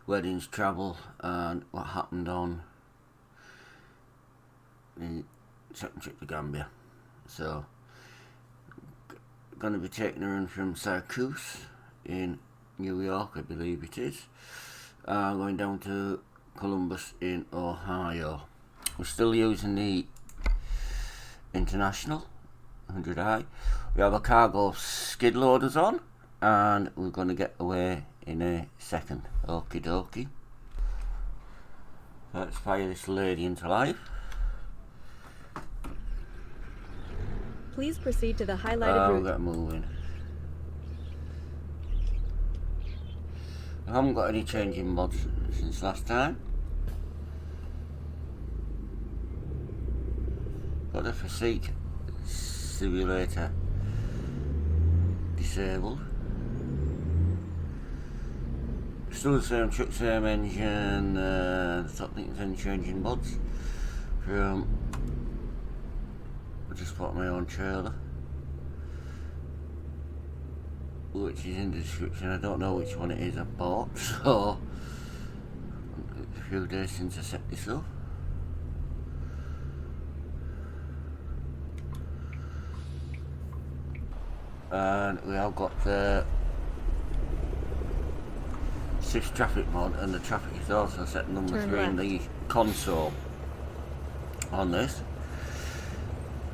weddings, travel, and what happened on the second trip to Gambia. So, going to be taking her in from Syracuse in New York, I believe it is, going down to Columbus in Ohio. We're still using the International 100i. We have a cargo skid loaders on, and we're going to get away in a second. Okie dokie. Let's fire this lady into life. Please proceed to the highlighted route. We'll get moving. I haven't got any changing mods since last time. Got the physique simulator disabled. Still the same truck, same engine. Stop thinking of any changing mods from. I just bought my own trailer, which is in the description. I don't know which one it is I bought, so a few days since I set this up. And we have got the 6 traffic mod, and the traffic is also set number 3 in the console on this.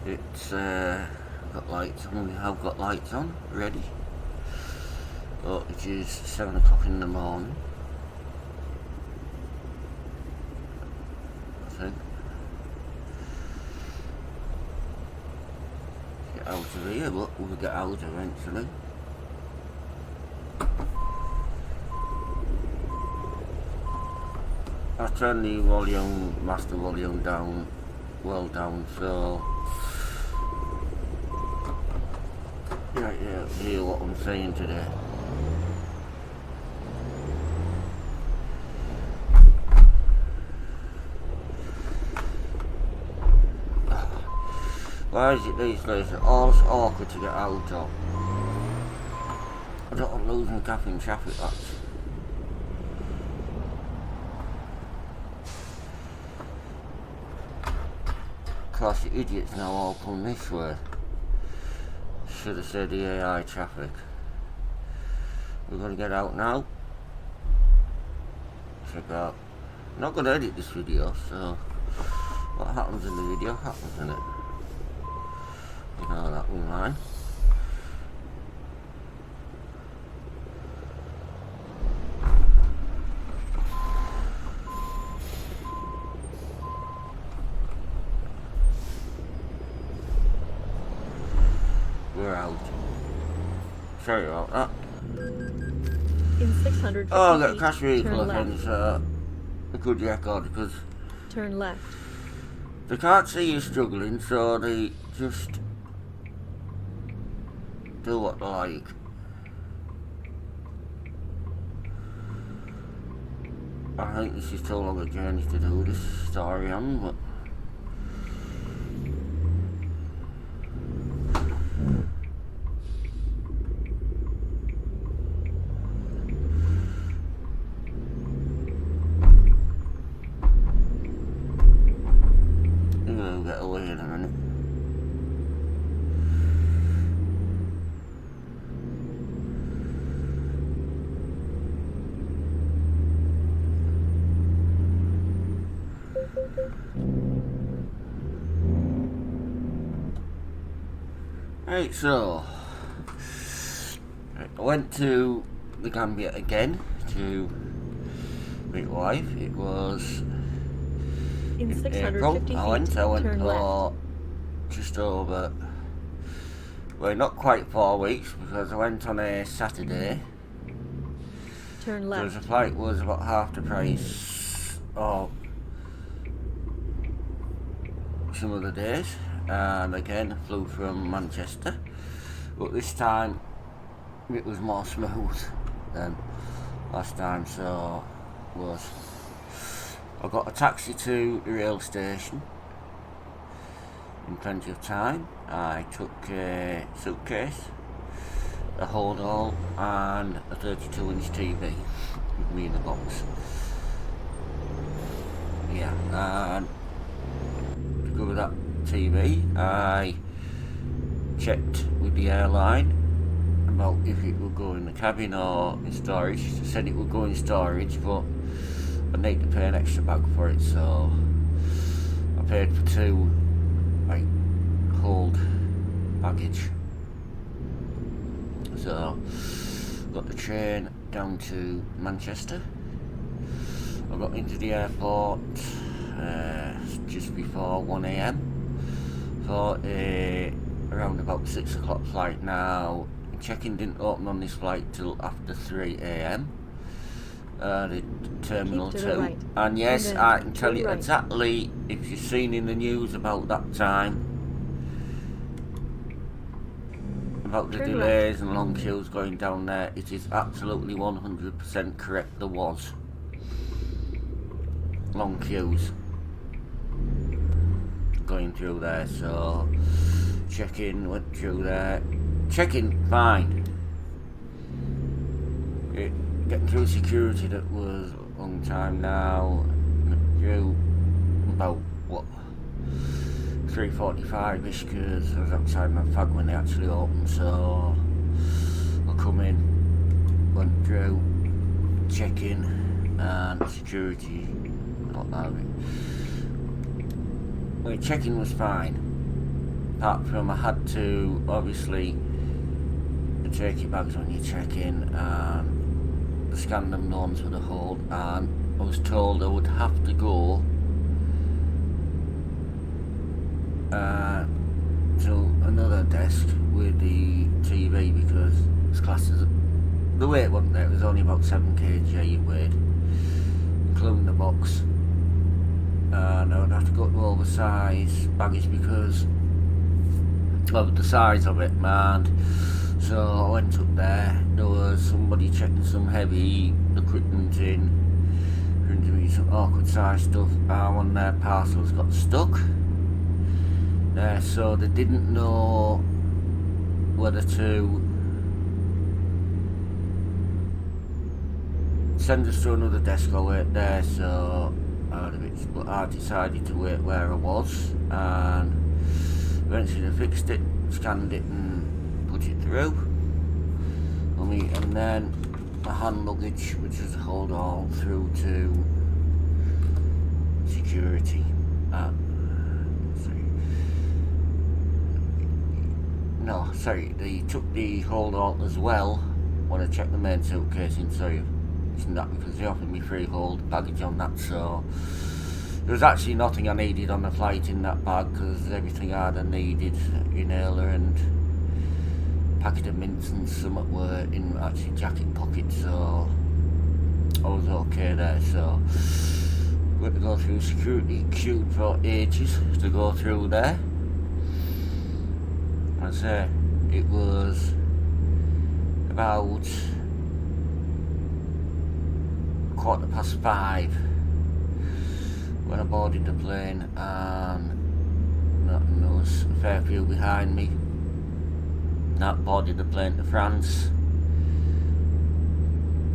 It's got lights on. We have got lights on ready. But it is 7 o'clock in the morning, I think. Get out of here, but we'll get out eventually. I turned the volume, master volume down, well down, so yeah, hear what I'm saying today. Why is it these days all so awkward to get out of? I don't want to lose my gap in traffic, that's. Of course, the idiots now all come this way. Should have said the AI traffic. We're going to get out now. Check out. I'm not going to edit this video, so what happens in the video happens in it. You know that one line. We're out. Sorry about that. In 650 Oh, I got a crash feet, vehicle turn offence. left. A good record because Turn left. they can't see you struggling, so they just do what they like. I think this is too long a journey to do this story on, but we'll get away in a minute. Right, so I went to the Gambia again to meet wife. It was In in 650 April. feet, I went turn for left. just over, well, not quite 4 weeks, because I went on a Saturday. Turn So left. the flight was about half the price of some of the days, and again flew from Manchester, but this time it was more smooth than last time. So I got a taxi to the rail station in plenty of time. I took a suitcase, a hold all, and a 32-inch TV with me in the box. Yeah, and to cover that TV, I checked with the airline about if it would go in the cabin or in storage. They said it would go in storage, but I need to pay an extra bag for it, so I paid for 2 like hold baggage. So got the train down to Manchester. I got into the airport just before 1 AM for around about 6 o'clock flight. Now check-in didn't open on this flight till after 3 AM. The Terminal 2 right. and yes, And I can tell turn you right. exactly, if you've seen in the news about that time, about the Turn delays and long queues going down there, it is absolutely 100% correct. There was long queues going through there, so check-in went through there. Check-in fine. Getting through security, that was a long time now. Through about what, 3:45ish, because I was outside my fag when they actually opened. So I come in, went through check-in and security, not out of it. Well, check-in was fine, apart from I had to obviously take your bags when you check in and scan them norms for the hold, and I was told I would have to go to another desk with the TV because it's classed as the weight wasn't there. It was only about 7 kg it weighed, including the box, and I would have to go to oversized baggage because of the size of it, man. So I went up there. There was somebody checking some heavy equipment in, me some awkward size stuff, and one of their parcels got stuck there, so they didn't know whether to send us to another desk or wait there. So but I decided to wait where I was, and eventually they fixed it, scanned it and put it through. And then my hand luggage, which was a hold all, through to security. They took the hold all as well when I checked the main suitcase in. Sorry, isn't that because they offered me free hold baggage on that, so there was actually nothing I needed on the flight in that bag, because everything I had needed, inhaler and packet of mints and some were in actually jacket pockets, so I was okay there. So we had to go through security, queued for ages to go through there. I say it was about 5:15 when I boarded the plane, and there was a fair few behind me that boarded the plane to France,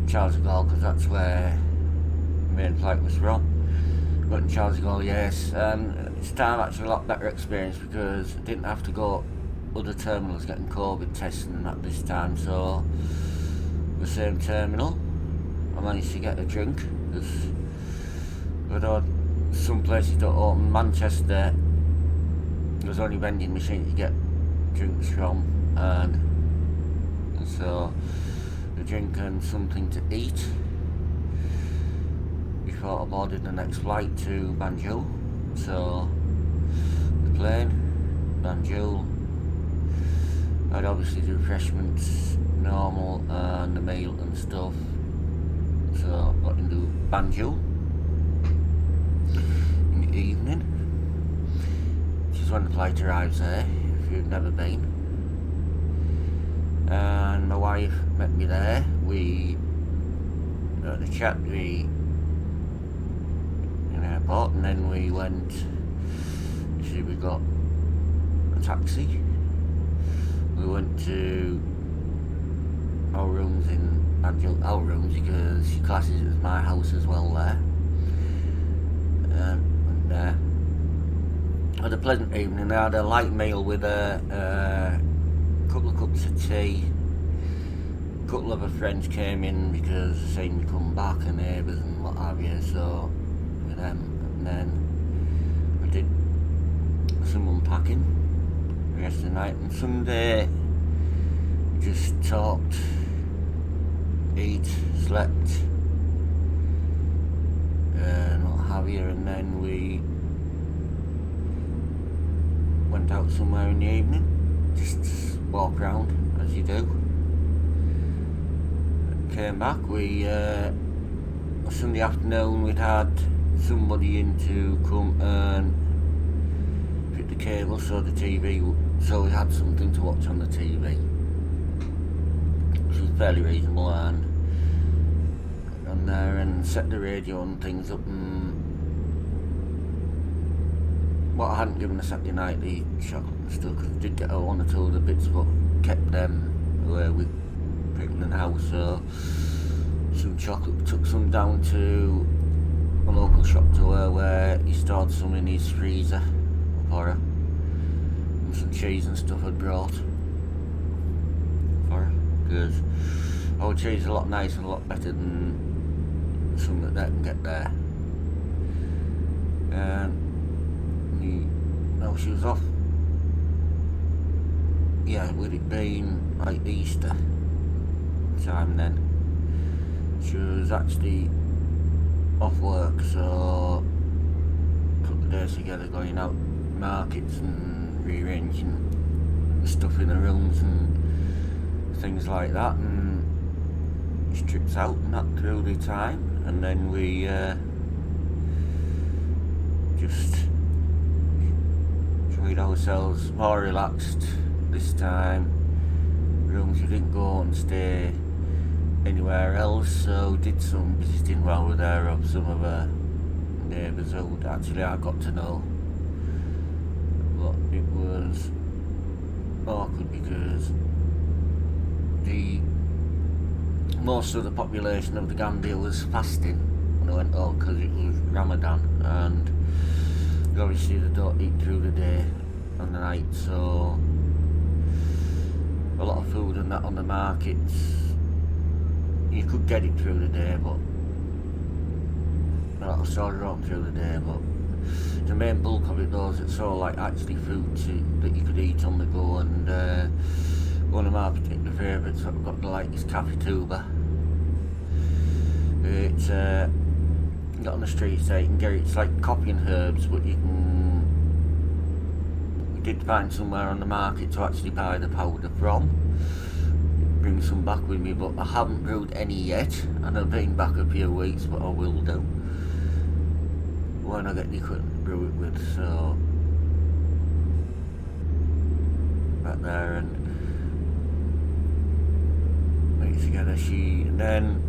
Charles de Gaulle, because that's where the main flight was from. Got in Charles de Gaulle, yes, and this time actually a lot better experience because I didn't have to go other terminals getting COVID testing and that this time. So the same terminal, I managed to get a drink, because some places don't open. Manchester, there's only vending machines you get drinks from, and so a drink and something to eat before I boarded the next flight to Banjul. So the plane, Banjul, I'd obviously do refreshments, normal, and the meal and stuff. So got into Banjul in the evening, which is when the flight arrives there, if you've never been. And my wife met me there. We had a chat in the airport, and then we went, we got a taxi. We went to our rooms in adult outrooms because she classes it as my house as well there. And had a pleasant evening. I had a light meal with a couple of cups of tea. A couple of her friends came in because they seen me come back, and neighbours and what have you, so with them. And then we did some unpacking the rest of the night, and Sunday just talked, ate, slept, and what have you, and then we went out somewhere in the evening, just walk around as you do. Came back, we Sunday afternoon we'd had somebody in to come and fit the cable so the TV, so we had something to watch on the TV, which was fairly reasonable, and on there and set the radio and things up. And what I hadn't given the Saturday night, the chocolate and stuff, because I did get one or two of the bits, but kept them away with in the house, so some chocolate. We took some down to a local shop to her where he stored some in his freezer for her, and some cheese and stuff I'd brought for her, because our cheese is a lot nicer and a lot better than some that they can get there. And now she was off, yeah, with it being like Easter time then, she was actually off work, so put the days together going out markets and rearranging stuff in the rooms and things like that, and she trips out and that through the time, and then we just enjoyed ourselves, more relaxed this time. Rooms we didn't go and stay anywhere else, so did some visiting while we were there of some of our neighbours who actually I got to know, but it was awkward because most of the population of the Gambia was fasting when I went out, because it was Ramadan, and obviously they don't eat through the day and the night, so a lot of food and that on the markets, you could get it through the day, but a lot of stores are open through the day, but the main bulk of it, those it's all like actually food that you could eat on the go. And one of my particular favourites that I've got to like is Cafe Tuba. It's got on the street, so you can get it. It's like coffee and herbs, but you can, we did find somewhere on the market to actually buy the powder from, bring some back with me, but I haven't brewed any yet, and I've been back a few weeks, but I will do when I get the equipment to brew it with. So back there and make it together. She then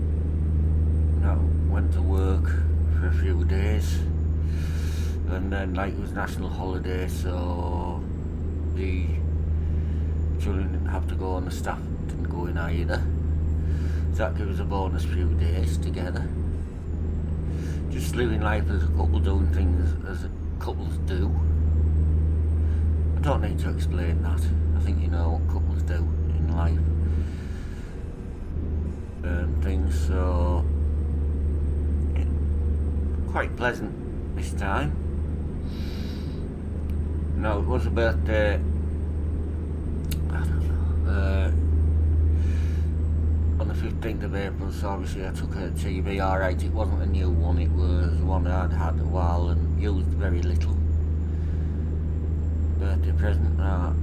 went to work for a few days, and then like it was national holiday, so the children didn't have to go and the staff didn't go in either, so that gives us a bonus few days together, just living life as a couple, doing things as couples do. I don't need to explain that, I think you know what couples do in life and things. So quite pleasant this time. No, it was a birthday, I don't know, on the 15th of April, so obviously I took a TV, alright, it wasn't a new one, it was one I'd had a while and used very little. Birthday present, I've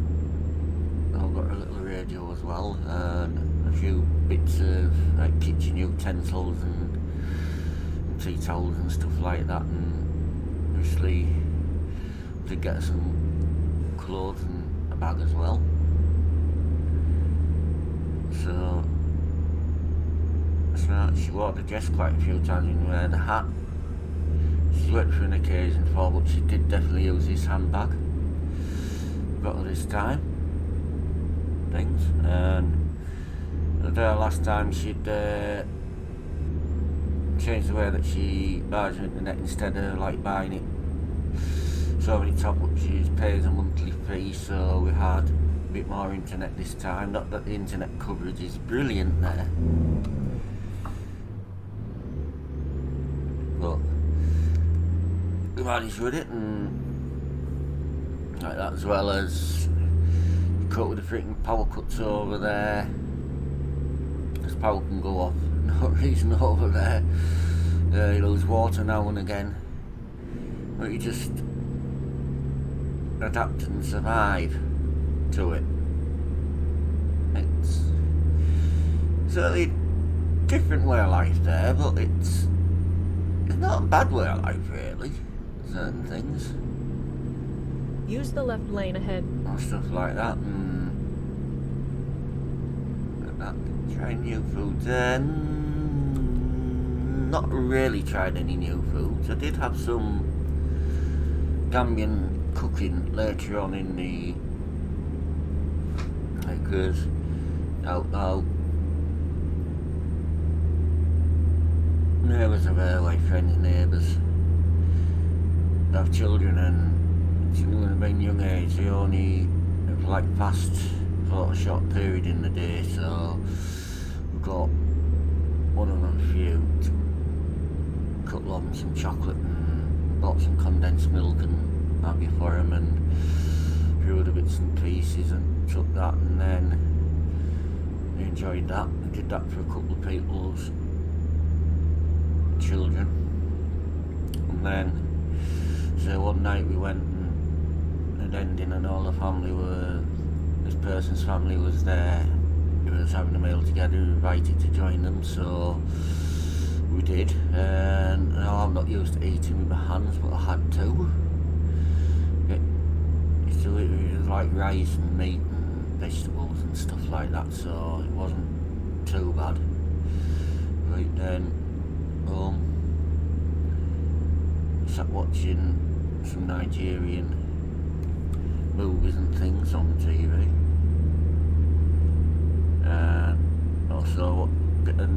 got a little radio as well, and a few bits of like kitchen utensils and tea towels and stuff like that, and obviously to get some clothes and a bag as well. So she wore the dress quite a few times and wear the hat. She worked for an occasion for, but she did definitely use this handbag. Got her this time things, and The last time she'd changed the way that she buys the internet. Instead of like buying it so many top ups, she pays a monthly fee, so we had a bit more internet this time. Not that the internet coverage is brilliant there, but we managed with it, and like that, as well as cut with the freaking power cuts over there, as power can go off no reason over there. You lose water now and again, but you just adapt and survive to it. It's certainly a different way of life there, but it's not a bad way of life really. Certain things, Use the left lane ahead. or stuff like that, and trying new foods. Not really tried any new foods. I did have some Gambian cooking later on in the, because out neighbours of her, like friends, neighbours, have children, and children have been young age. They only have like fast sort of short period in the day, so we've got one of them few cut along some chocolate and bought some condensed milk and have you for him, and a few other bits and pieces, and took that, and then they enjoyed that. I did that for a couple of people's children, and then so one night we went and ending, and all the family were, this person's family was there. We was having a meal together, invited to join them, so we did. And I'm not used to eating with my hands, but I had to. It was like rice and meat and vegetables and stuff like that, so it wasn't too bad. Right then, sat watching some Nigerian movies and things on TV, and also a bit of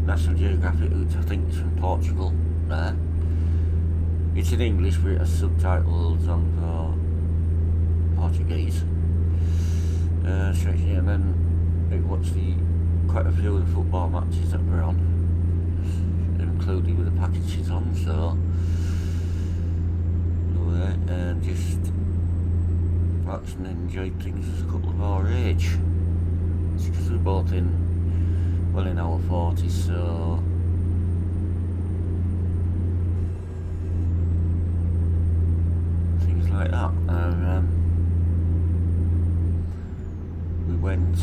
National Geographic, which I think is from Portugal there. It's in English, but it has subtitles on for Portuguese. And then I watched quite a few of the football matches that were on, included with the packages on, so and just watched and enjoyed things as a couple of our age. It's because we're both in our 40s, so things like that. We went,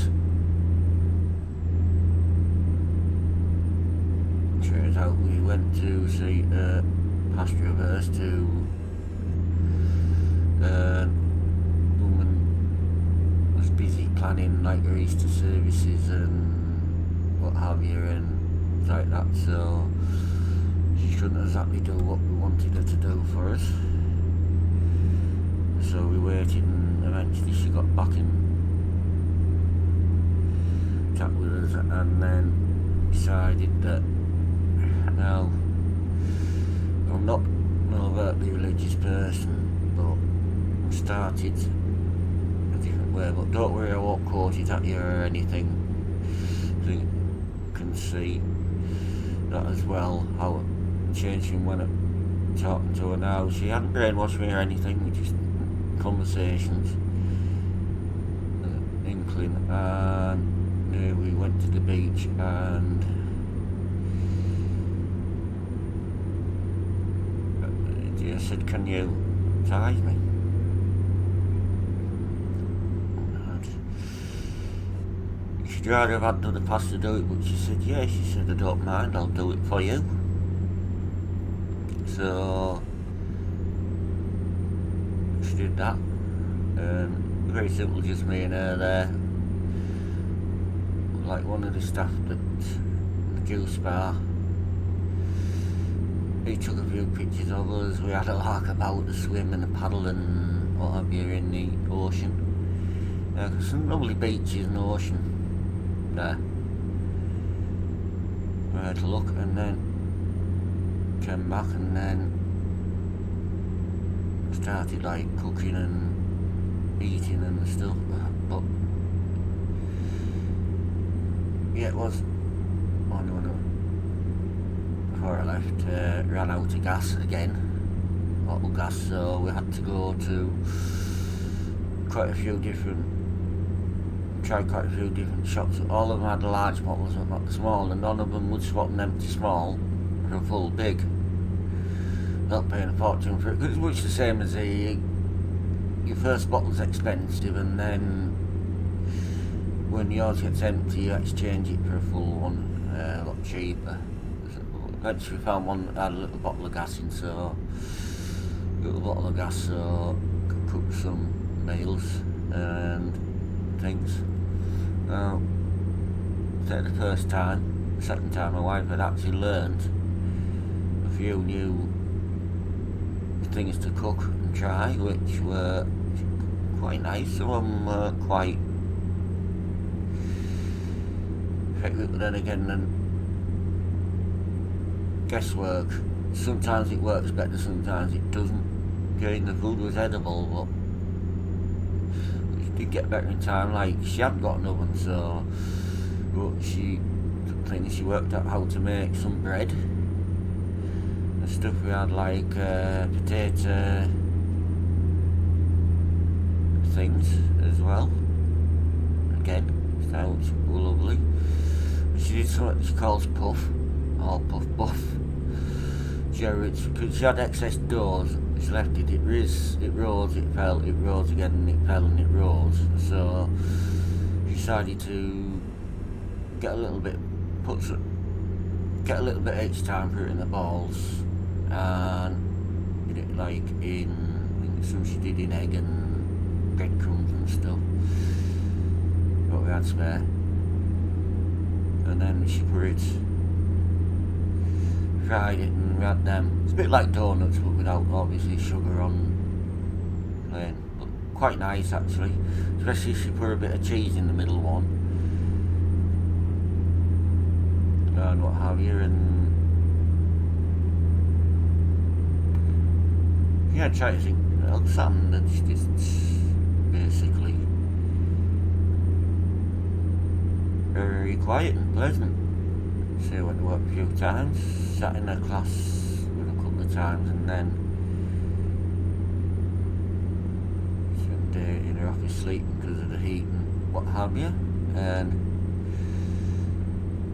turns out we went to see a pastor of hers to woman was busy planning like her Easter services and what have you, and things like that, so she couldn't exactly do what we wanted her to do for us. So we waited, and eventually she got back in chat with us, and then decided that now I'm not an overtly religious person, but started a different way. But don't worry, I won't quote it at you or anything, so you can see that as well, how it changed from when I'm talking to her now. She hadn't brainwashed me or anything, we just conversations, inkling, and we went to the beach, and I said, can you tie me? She'd rather have had another pastor do it, but she said, yeah, she said, I don't mind, I'll do it for you. So she did that, and very simple, just me and her there. Like one of the staff at the juice bar, he took a few pictures of us. We had a lark about, the swim and the paddle and what have you in the ocean. Some lovely beaches and ocean there. to look, and then came back, and then started like cooking and eating and stuff. But yeah, it was before I left, ran out of gas again, bottle gas, so we had to go to tried quite a few different shops. All of them had large bottles but not small, and none of them would swap an empty small for a full big. Not paying a fortune for it, because it's much the same as your first bottle's expensive, and then when yours gets empty you exchange it for a full one, a lot cheaper. Eventually we found one that had a little bottle of gas in, so could cook some meals and things. Now, the first time, the second time my wife had actually learned a few new things to cook and try, which were quite nice. Some of them were quite effective, but then again, guesswork. Sometimes it works better, sometimes it doesn't. Again, the food was edible, but it did get better in time. Like, she hadn't got an oven, so she worked out how to make some bread and stuff. We had like potato things as well. Again, sounds lovely. She did something she calls puff, or puff buff. Because she had excess doughs, she left it, it rose, it rose again, and it fell and it rose. So she decided to get a little bit each time, put it in the balls, and did it like some she did in egg and breadcrumbs and stuff, what we had spare, and then she fried it, and we had them. It's a bit like donuts, but without obviously sugar on plain, but quite nice actually, especially if she put a bit of cheese in the middle one and what have you. And yeah, I'm trying to think, something that's just basically very quiet and pleasant. So I went to work a few times, sat in a class with a couple of times, and then spent the day in her office sleeping because of the heat and what have you. And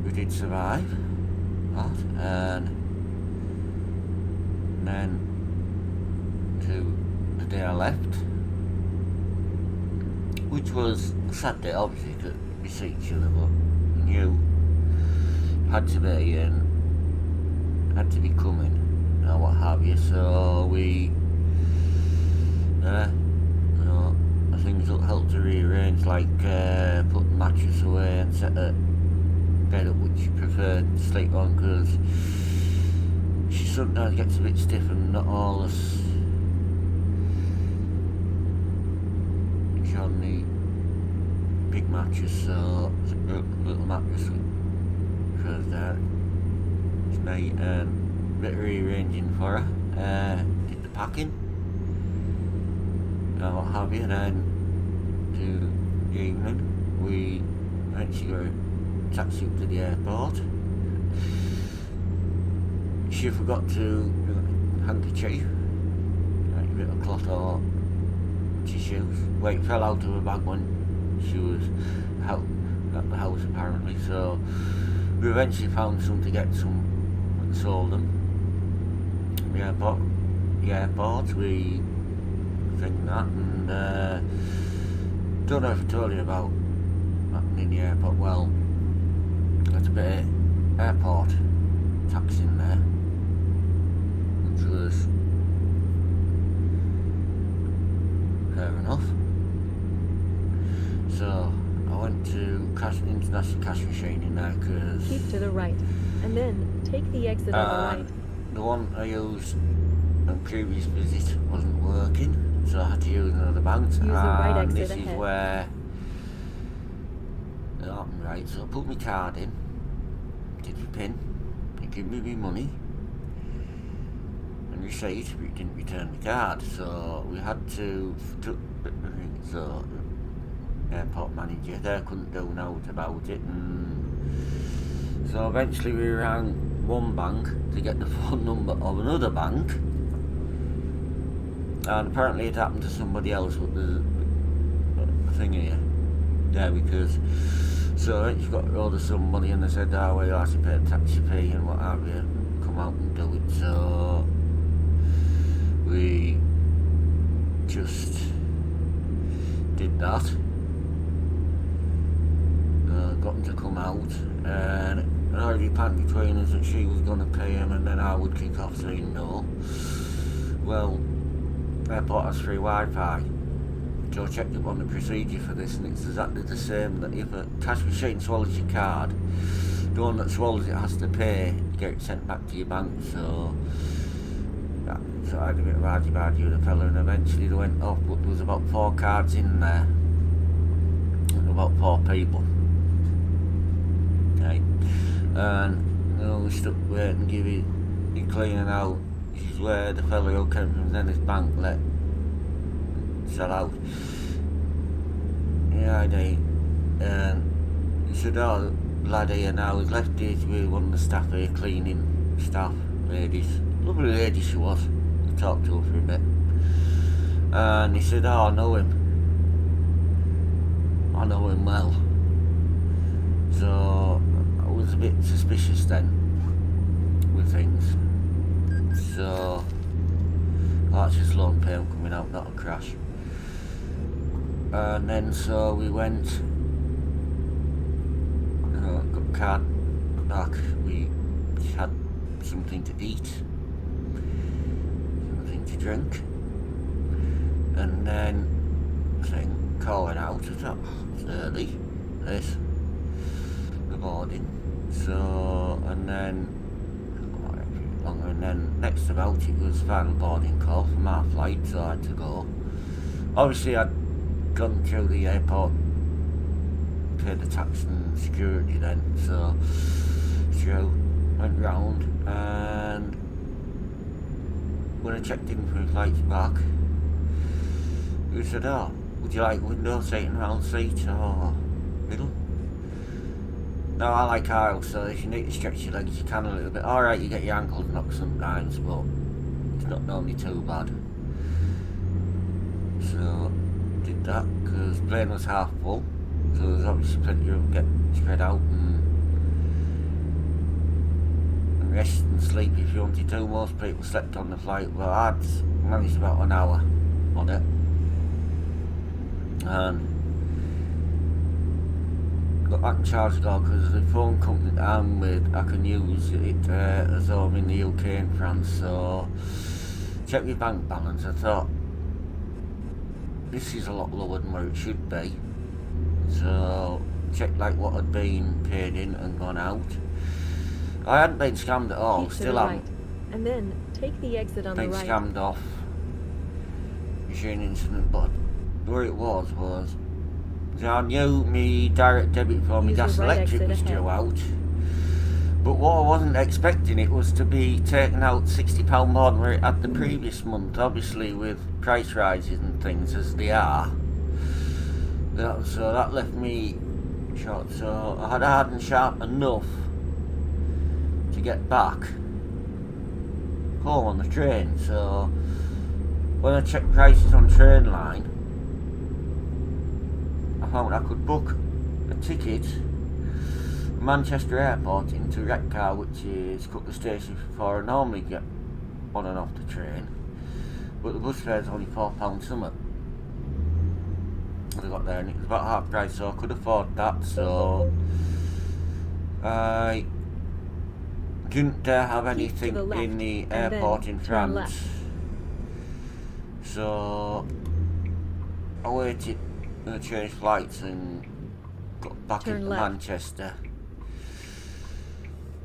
we did survive that, and then to the day I left, which was a sad day obviously, because we see each other, but knew had to be coming and what have you. So we things helped to rearrange, like put the mattress away and set a bed up which she preferred to sleep on, because she sometimes gets a bit stiff and not all as on the big mattress, so it's a little mattress because it's me, and a bit of rearranging for her, did the packing and what have you. Then to the evening we eventually got a taxi up to the airport. She forgot to handkerchief, like a bit of cloth or tissues. Well, it fell out of her bag when she was out at the house apparently, so we eventually found some to get some and sold them. The airport, we think that, and don't know if I told you about happening in the airport. Well, there's a bit of airport tax in there, which was fair enough. So I went to international cash machine in there, because Keep to the right, and then take the exit on the right. the one I used on previous visit wasn't working, so I had to use another bank. Use the right exit this ahead. is where it happened, right? So I put my card in, collected the pin. He gave me my money and receipt, but he didn't return the card. So we had to, so airport manager there couldn't do nothing about it, and so eventually we rang one bank to get the phone number of another bank, and apparently it happened to somebody else with the thing here there, because so you got hold of somebody and they said, oh well, you have to pay a taxi fee and what have you, come out and do it. So we just did that, got him to come out, and it already planned between us that she was going to pay him and then I would kick off saying no. Well, airport has free Wi-Fi, so I checked up on the procedure for this, and it's exactly the same, that if a cash machine swallows your card, the one that swallows it has to pay to get it sent back to your bank. So yeah, so I had a bit of argy-bargy with the fella, and eventually they went off, but there was about 4 cards in there, and about 4 people. Right. And we stuck waiting and give it cleaning out. This is where the fella who came from Zenith Bank let sell out. Yeah, I did. And he said, oh, lad here now, he's left it with one of the staff here, cleaning staff, ladies. Lovely lady she was. I talked to her for a bit. And he said, oh, I know him. I know him well. So I was a bit suspicious then with things. So that's just loan payment coming out, not a crash. And then so we went, got the card back, we had something to eat, something to drink, and then calling out, I thought, it's early, this, the boarding. So, and then longer, and then next about it was final boarding call from our flight, so I had to go. Obviously I'd gone through the airport, paid the tax and security then, so through, went round, and when I checked in for the flights back, he said, oh, would you like window seat and round seat or middle? No, I like aisle, so if you need to stretch your legs you can a little bit. Alright, you get your ankles knocked sometimes, but it's not normally too bad. So did that, because the plane was half full, so there's obviously plenty of room to get spread out and rest and sleep if you wanted to. Most people slept on the flight. Well, I'd managed about an hour on it, and got back and charged it all, because the phone company that I'm with, I can use it as though I'm in the UK and France. So check your bank balance. I thought, this is a lot lower than where it should be, so check like what had been paid in and gone out. I hadn't been scammed at all, Keep still to the haven't right, and then take the exit on the been right. scammed off machine incident, but where it was so I knew me direct debit for my Use the gas right electric exit was ahead. due out, but what I wasn't expecting it was to be taken out £60 more than where it had the previous month, obviously with price rises and things as they are. So that left me short, so I had hard and sharp enough to get back home on the train. So when I checked prices on Trainline, I found I could book a ticket from Manchester Airport into Redcar, which is a couple of stations before I normally get on and off the train, but the bus fare is only £4 something. I got there and it was about half price, so I could afford that. So I didn't have anything in the airport in France, so I waited to change flights and got back into Manchester.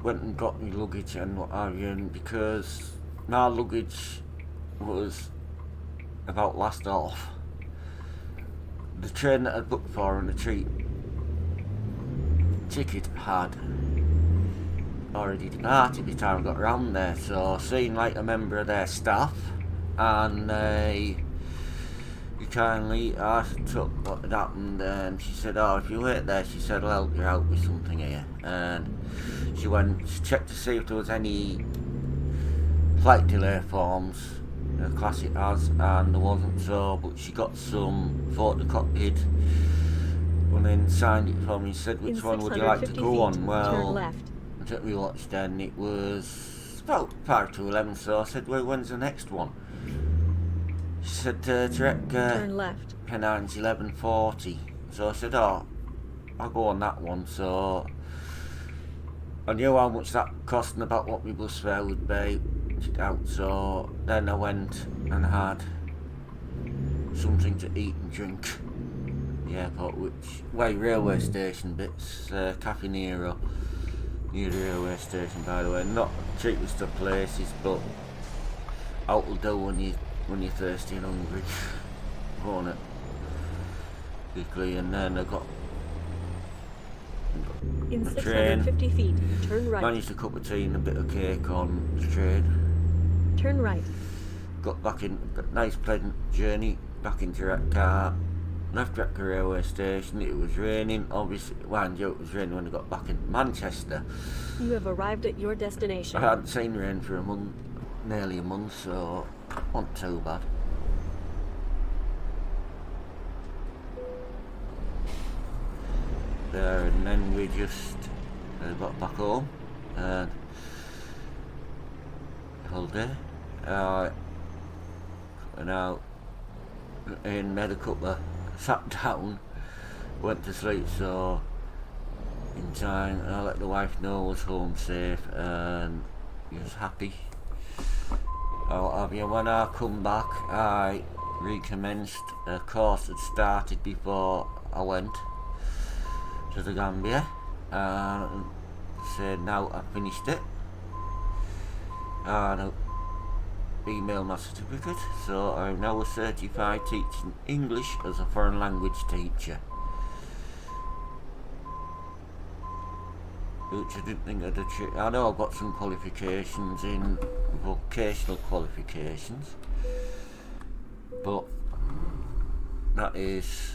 Went and got my luggage and what have you, and because my luggage was about last off, the train that I'd booked for and the cheap ticket had already departed by the time I got around there, so seeing like a member of their staff, and he kindly asked what had happened, and she said, oh, if you wait there, she said, I'll help you out with something here. And she went, she checked to see if there was any flight delay forms, the class it has, and there wasn't, so, but she got some photocopied and then signed it for me. She said, which one would you like to go on? Well, I took me watch then, it was about 5 to 11, so I said, well, when's the next one? She said, turn left. Pennines 11:40. So I said, oh, I'll go on that one. So I knew how much that cost and about what my bus fare would be out. So then I went and had something to eat and drink at the airport, railway station bits, Cafe Nero, near the railway station, by the way. Not the cheapest of places, but out'll do when you're thirsty and hungry, won't it? Quickly, and then I got in a train. 650 feet, turn right. Managed a cup of tea and a bit of cake on the train. Turn right. Got back in, nice pleasant journey back into that car. Left at the railway station. It was raining, obviously. Mind you, it was raining when I got back in Manchester. You have arrived at your destination. I hadn't seen rain for a month, nearly a month, so not too bad. There, and then we just got back home and all day. Went out and made a cuppa, sat down, went to sleep, so in time, and I let the wife know I was home safe and he was happy. When I come back, I recommenced a course that started before I went to the Gambia, and said now I've finished it, and I emailed my certificate, so I'm now a certified teaching English as a foreign language teacher, which I didn't think I'd achieve. I know I've got some qualifications in vocational qualifications, but that is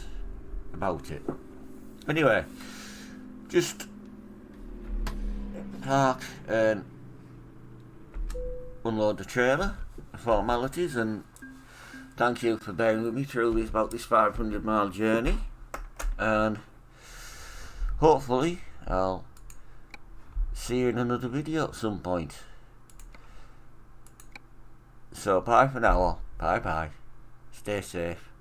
about it. Anyway, just park and unload the trailer, formalities, and thank you for bearing with me through this 500-mile journey, and hopefully I'll see you in another video at some point. So bye for now, bye bye, stay safe.